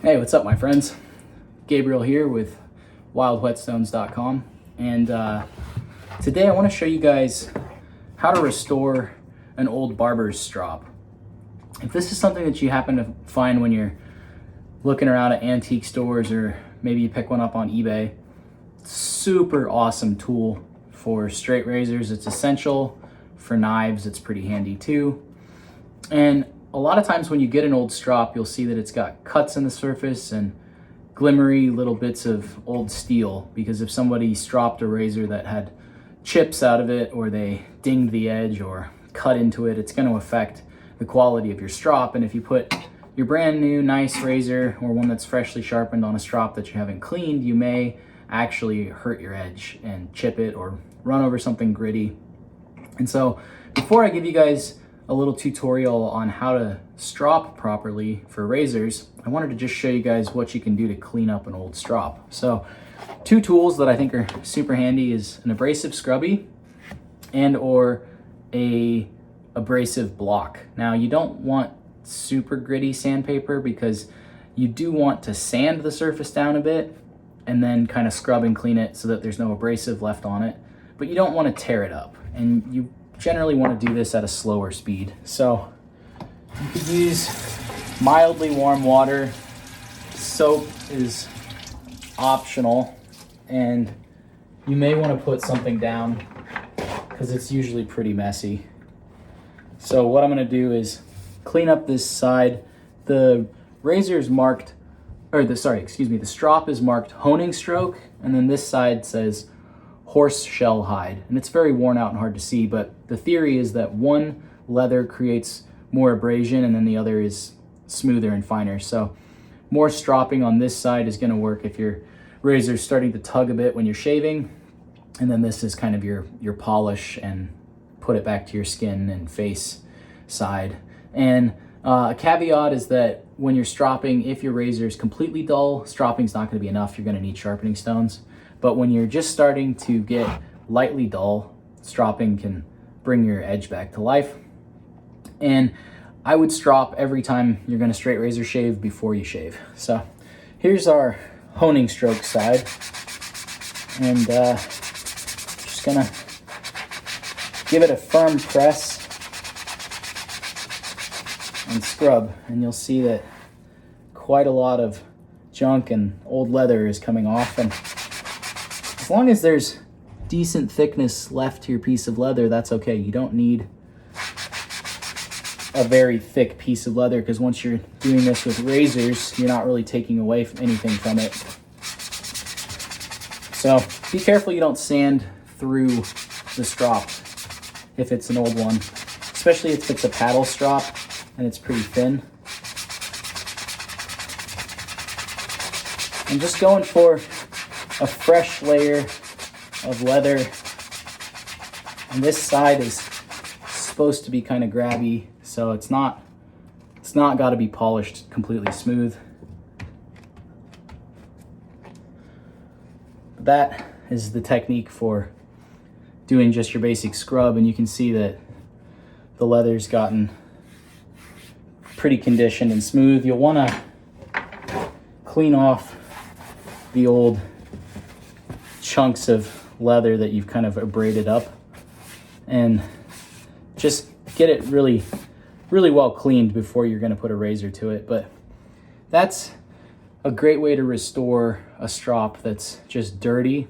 Hey, what's up, my friends? Gabriel here with wildwhetstones.com, and today I want to show you guys how to restore an old Barbers strop. If this is something that you happen to find when you're looking around at antique stores, or maybe you pick one up on eBay, super awesome tool for straight razors. It's essential for knives. It's pretty handy too. And a lot of times when you get an old strop, you'll see that it's got cuts in the surface and glimmery little bits of old steel, because if somebody stropped a razor that had chips out of it, or they dinged the edge or cut into it, it's going to affect the quality of your strop. And if you put your brand new nice razor or one that's freshly sharpened on a strop that you haven't cleaned, you may actually hurt your edge and chip it or run over something gritty. And so before I give you guys a little tutorial on how to strop properly for razors, I wanted to just show you guys what you can do to clean up an old strop. So two tools that I think are super handy is an abrasive scrubby and or a abrasive block. Now, you don't want super gritty sandpaper, because you do want to sand the surface down a bit and then kind of scrub and clean it so that there's no abrasive left on it, but you don't want to tear it up, and you generally want to do this at a slower speed. So you could use mildly warm water. Soap is optional, and you may want to put something down because it's usually pretty messy. So what I'm going to do is clean up this side. The razor is marked, the strop is marked honing stroke, and then this side says horse shell hide, and it's very worn out and hard to see, but the theory is that one leather creates more abrasion and then the other is smoother and finer. So more stropping on this side is going to work if your razor is starting to tug a bit when you're shaving, and then this is kind of your polish and put it back to your skin and face side. And a caveat is that when you're stropping, if your razor is completely dull, stropping is not going to be enough. You're going to need sharpening stones. But when you're just starting to get lightly dull, stropping can bring your edge back to life. And I would strop every time you're going to straight razor shave before you shave. So here's our honing stroke side. And just going to give it a firm press and scrub. And you'll see that quite a lot of junk and old leather is coming off. And as long as there's decent thickness left to your piece of leather, that's okay. You don't need a very thick piece of leather, because once you're doing this with razors, you're not really taking away anything from it. So be careful you don't sand through the strop if it's an old one, especially if it's a paddle strop and it's pretty thin. I'm just going for a fresh layer of leather, and this side is supposed to be kind of grabby, so it's not got to be polished completely smooth. That is the technique for doing just your basic scrub, and you can see that the leather's gotten pretty conditioned and smooth. You'll want to clean off the old chunks of leather that you've kind of abraded up, and just get it really well cleaned before you're going to put a razor to it. But that's a great way to restore a strop that's just dirty.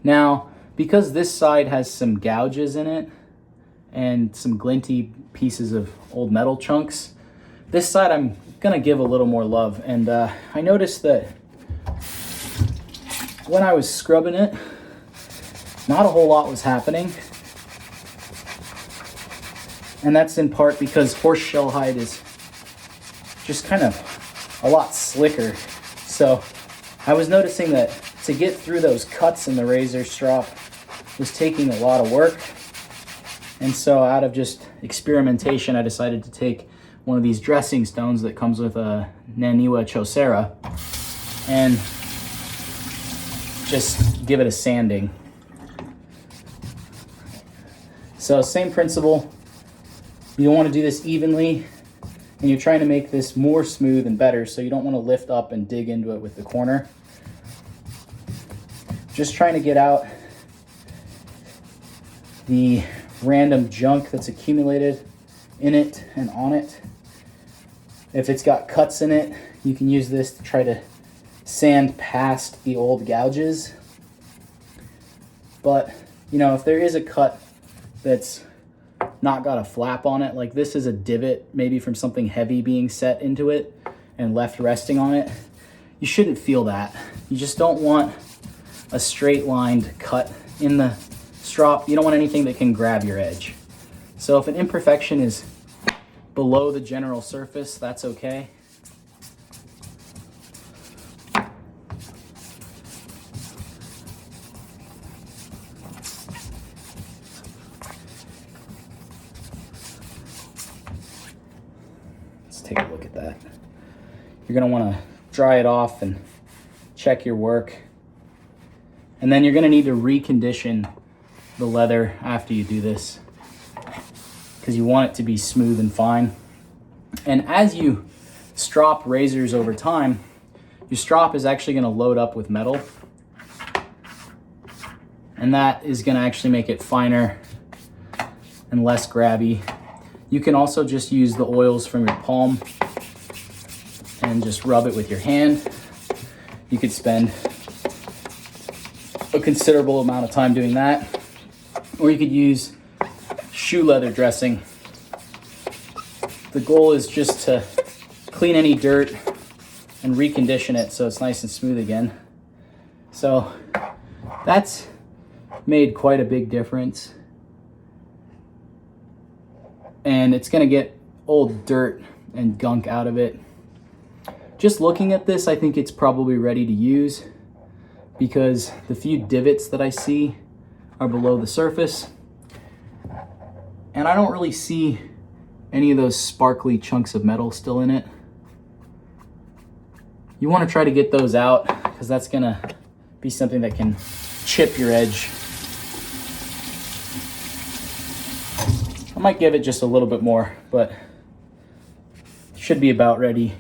Now, because this side has some gouges in it and some glinty pieces of old metal chunks, this side I'm going to give a little more love. And I noticed that when I was scrubbing it, not a whole lot was happening. And that's in part because horse shell hide is just kind of a lot slicker. So I was noticing that to get through those cuts in the razor strop was taking a lot of work. And so out of just experimentation, I decided to take one of these dressing stones that comes with a Naniwa Chaucera and just give it a sanding. So same principle. You don't want to do this evenly. and you're trying to make this more smooth and better, so you don't want to lift up and dig into it with the corner. Just trying to get out the random junk that's accumulated in it and on it. If it's got cuts in it, you can use this to try to sand past the old gouges. But, you know, if there is a cut that's not got a flap on it, like this is a divot maybe from something heavy being set into it and left resting on it, you shouldn't feel that. You just don't want a straight lined cut in the strop. You don't want anything that can grab your edge. So if an imperfection is below the general surface, that's okay. Let's take a look at that. You're going to want to dry it off and check your work. And then you're going to need to recondition the leather after you do this, because you want it to be smooth and fine. And as you strop razors over time, your strop is actually going to load up with metal, and that is going to actually make it finer and less grabby. You can also just use the oils from your palm and just rub it with your hand. You could spend a considerable amount of time doing that, or you could use shoe leather dressing. The goal is just to clean any dirt and recondition it so it's nice and smooth again. So that's made quite a big difference, and it's going to get old dirt and gunk out of it. Just looking at this, I think it's probably ready to use, because the few divots that I see are below the surface, and I don't really see any of those sparkly chunks of metal still in it. You want to try to get those out, because that's going to be something that can chip your edge. I might give it just a little bit more, but it should be about ready.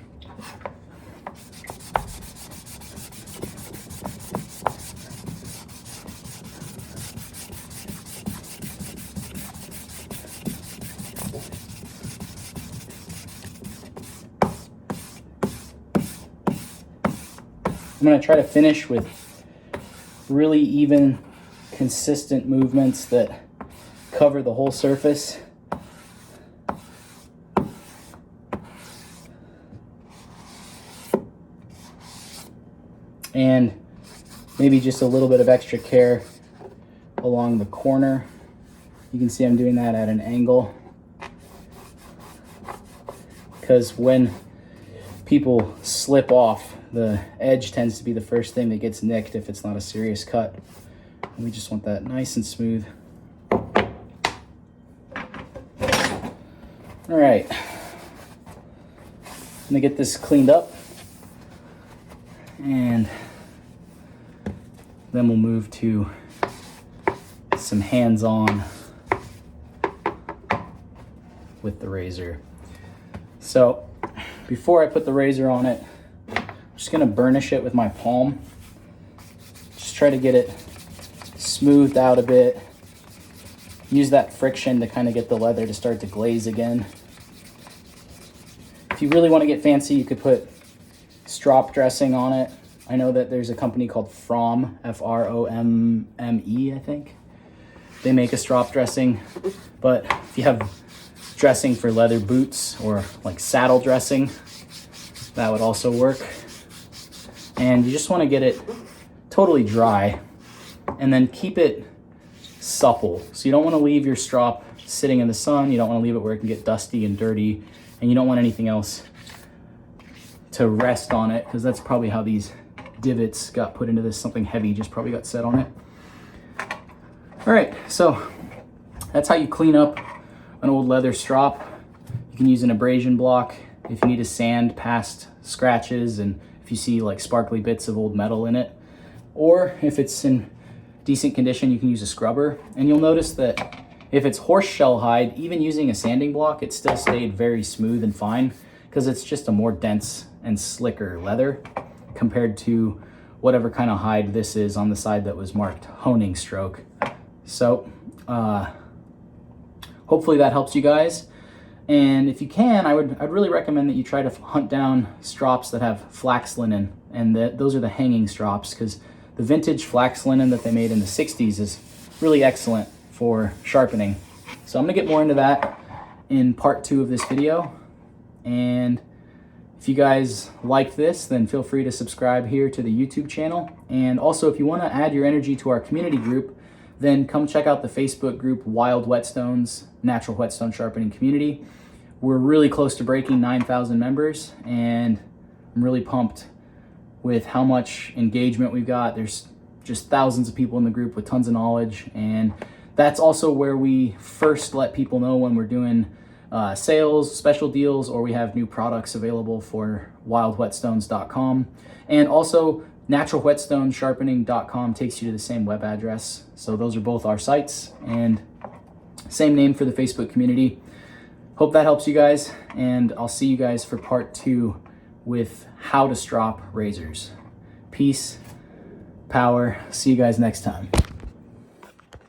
I'm going to try to finish with really even, consistent movements that cover the whole surface. And maybe just a little bit of extra care along the corner. You can see I'm doing that at an angle, because when people slip off, the edge tends to be the first thing that gets nicked if it's not a serious cut. And we just want that nice and smooth. All right, I'm gonna get this cleaned up, and then we'll move to some hands-on with the razor. So before I put the razor on it, I'm just gonna burnish it with my palm. Just try to get it smoothed out a bit. Use that friction to kind of get the leather to start to glaze again. If you really want to get fancy, you could put strop dressing on it. I know that there's a company called From, F-R-O-M-M-E, I think. They make a strop dressing, but if you have dressing for leather boots or like saddle dressing, that would also work. And you just want to get it totally dry and then keep it supple. So you don't want to leave your strop sitting in the sun. You don't want to leave it where it can get dusty and dirty, and you don't want anything else to rest on it, because that's probably how these divots got put into this. Something heavy just probably got set on it. All right, so that's how you clean up an old leather strop. You can use an abrasion block if you need to sand past scratches and if you see like sparkly bits of old metal in it. Or if it's in decent condition, you can use a scrubber. And you'll notice that if it's horse shell hide, even using a sanding block, it still stayed very smooth and fine. because it's just a more dense and slicker leather compared to whatever kind of hide this is on the side that was marked honing stroke. So hopefully that helps you guys. And if you can, I'd really recommend that you try to hunt down strops that have flax linen, and those are the hanging strops, because the vintage flax linen that they made in the 60s is really excellent for sharpening. So I'm gonna get more into that in part 2 of this video. And if you guys like this, then feel free to subscribe here to the YouTube channel. And also, if you want to add your energy to our community group, then come check out the Facebook group Wild Whetstones Natural Whetstone Sharpening Community. We're really close to breaking 9,000 members, and I'm really pumped with how much engagement we've got. There's just thousands of people in the group with tons of knowledge, and that's also where we first let people know when we're doing sales, special deals, or we have new products available for wildwhetstones.com. And also naturalwhetstonesharpening.com takes you to the same web address. So those are both our sites, and same name for the Facebook community. Hope that helps you guys, and I'll see you guys for part 2 with how to strop razors. Peace, power. See you guys next time.